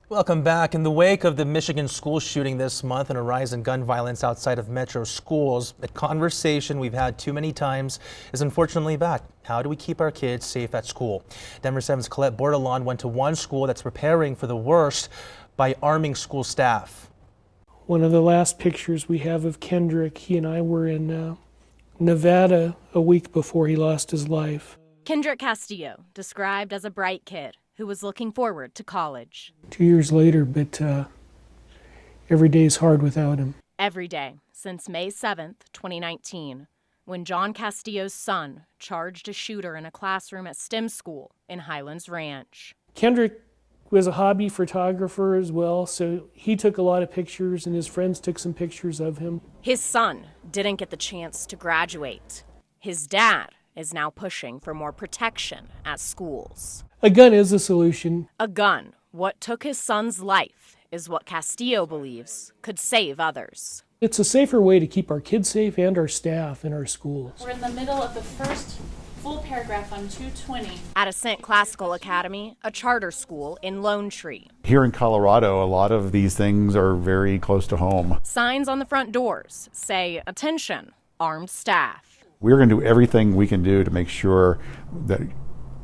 Welcome back. In the wake of the Michigan school shooting this month and a rise in gun violence outside of metro schools, a conversation we've had too many times is unfortunately back. How do we keep our kids safe at school? Denver 7's Colette Bordelon went to one school that's preparing for the worst by arming school staff. One of the last pictures we have of Kendrick, he and I were in Nevada a week before he lost his life. Kendrick Castillo, described as a bright kid who was looking forward to college. 2 years later, but every day is hard without him. Every day since May 7th, 2019, when John Castillo's son charged a shooter in a classroom at STEM school in Highlands Ranch. Kendrick was a hobby photographer as well, so he took a lot of pictures and his friends took some pictures of him. His son didn't get the chance to graduate. His dad is now pushing for more protection at schools. A gun is a solution. A gun, what took his son's life, is what Castillo believes could save others. It's a safer way to keep our kids safe and our staff in our schools. We're in the middle of the first full paragraph on 220. At Ascent Classical Academy, a charter school in Lone Tree. Here in Colorado, a lot of these things are very close to home. Signs on the front doors say, "Attention, armed staff." We're going to do everything we can do to make sure that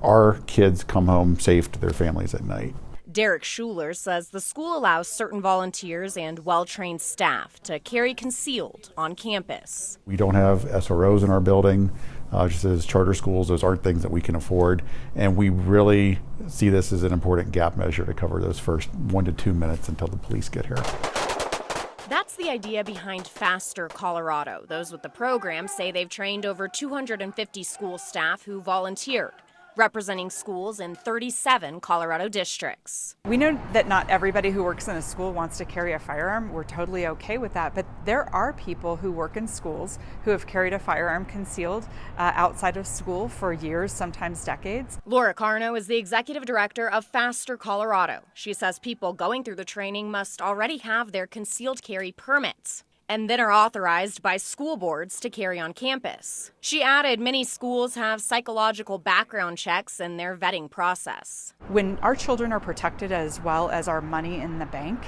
our kids come home safe to their families at night. Derek Schuler says the school allows certain volunteers and well-trained staff to carry concealed on campus. We don't have SROs in our building. Just as charter schools, those aren't things that we can afford. And we really see this as an important gap measure to cover those first 1 to 2 minutes until the police get here. That's the idea behind Faster Colorado. Those with the program say they've trained over 250 school staff who volunteered, representing schools in 37 Colorado districts. We know that not everybody who works in a school wants to carry a firearm. We're totally okay with that, but there are people who work in schools who have carried a firearm concealed outside of school for years, sometimes decades. Laura Carno is the executive director of Faster Colorado. She says people going through the training must already have their concealed carry permits and then are authorized by school boards to carry on campus. She added many schools have psychological background checks in their vetting process. When our children are protected as well as our money in the bank,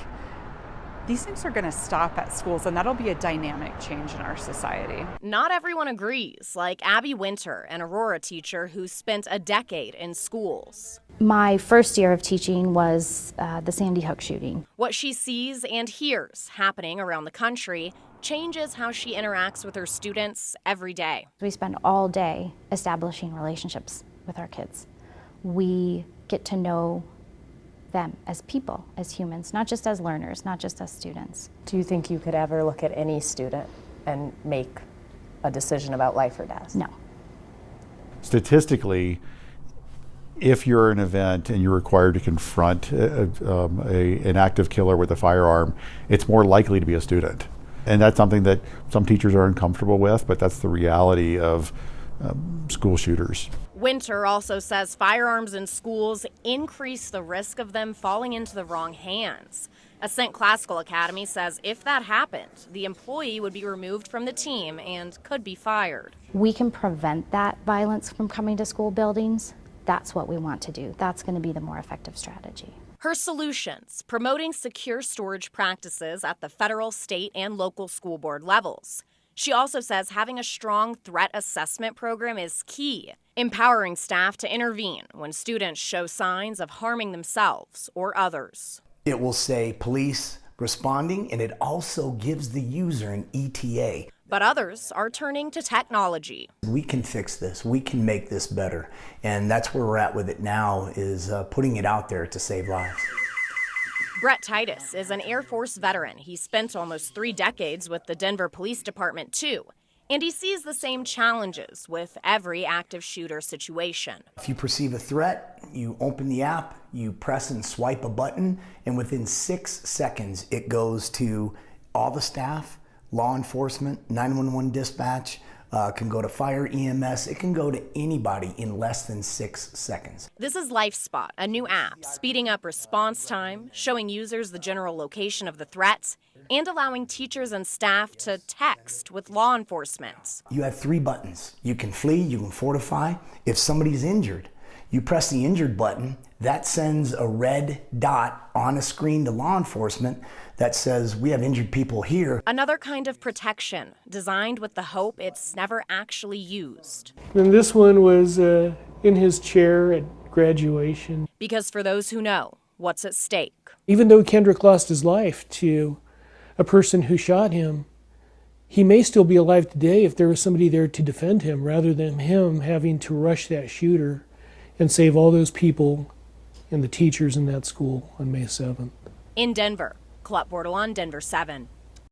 these things are going to stop at schools, and that'll be a dynamic change in our society. Not everyone agrees, like Abby Winter, an Aurora teacher who spent a decade in schools. My first year of teaching was the Sandy Hook shooting. What she sees and hears happening around the country changes how she interacts with her students every day. We spend all day establishing relationships with our kids. We get to know them as people, as humans, not just as learners, not just as students. Do you think you could ever look at any student and make a decision about life or death? No. Statistically, if you're an event and you're required to confront an active killer with a firearm, it's more likely to be a student. And that's something that some teachers are uncomfortable with, but that's the reality of school shooters. Winter also says firearms in schools increase the risk of them falling into the wrong hands. Ascent Classical Academy says if that happened, the employee would be removed from the team and could be fired. We can prevent that violence from coming to school buildings. That's what we want to do. That's going to be the more effective strategy. Her solutions: promoting secure storage practices at the federal, state, and local school board levels. She also says having a strong threat assessment program is key, empowering staff to intervene when students show signs of harming themselves or others. It will say police responding, and it also gives the user an ETA. But others are turning to technology. We can fix this. We can make this better. And that's where we're at with it now, is putting it out there to save lives. Brett Titus is an Air Force veteran. He spent almost 3 decades with the Denver Police Department, too. And he sees the same challenges with every active shooter situation. If you perceive a threat, you open the app, you press and swipe a button, and within 6 seconds, it goes to all the staff, law enforcement, 911 dispatch, can go to fire, EMS. It can go to anybody in less than 6 seconds. This is LifeSpot, a new app speeding up response time, showing users the general location of the threats, and allowing teachers and staff to text with law enforcement. You have 3 buttons. You can flee, you can fortify. If somebody's injured, You press the injured button, that sends a red dot on a screen to law enforcement that says, we have injured people here. Another kind of protection designed with the hope it's never actually used. And this one was in his chair at graduation. Because for those who know what's at stake, Even though Kendrick lost his life to a person who shot him, he may still be alive today if there was somebody there to defend him, rather than him having to rush that shooter and save all those people and the teachers in that school on May 7th. in Denver, Colette Bordelon, Denver 7.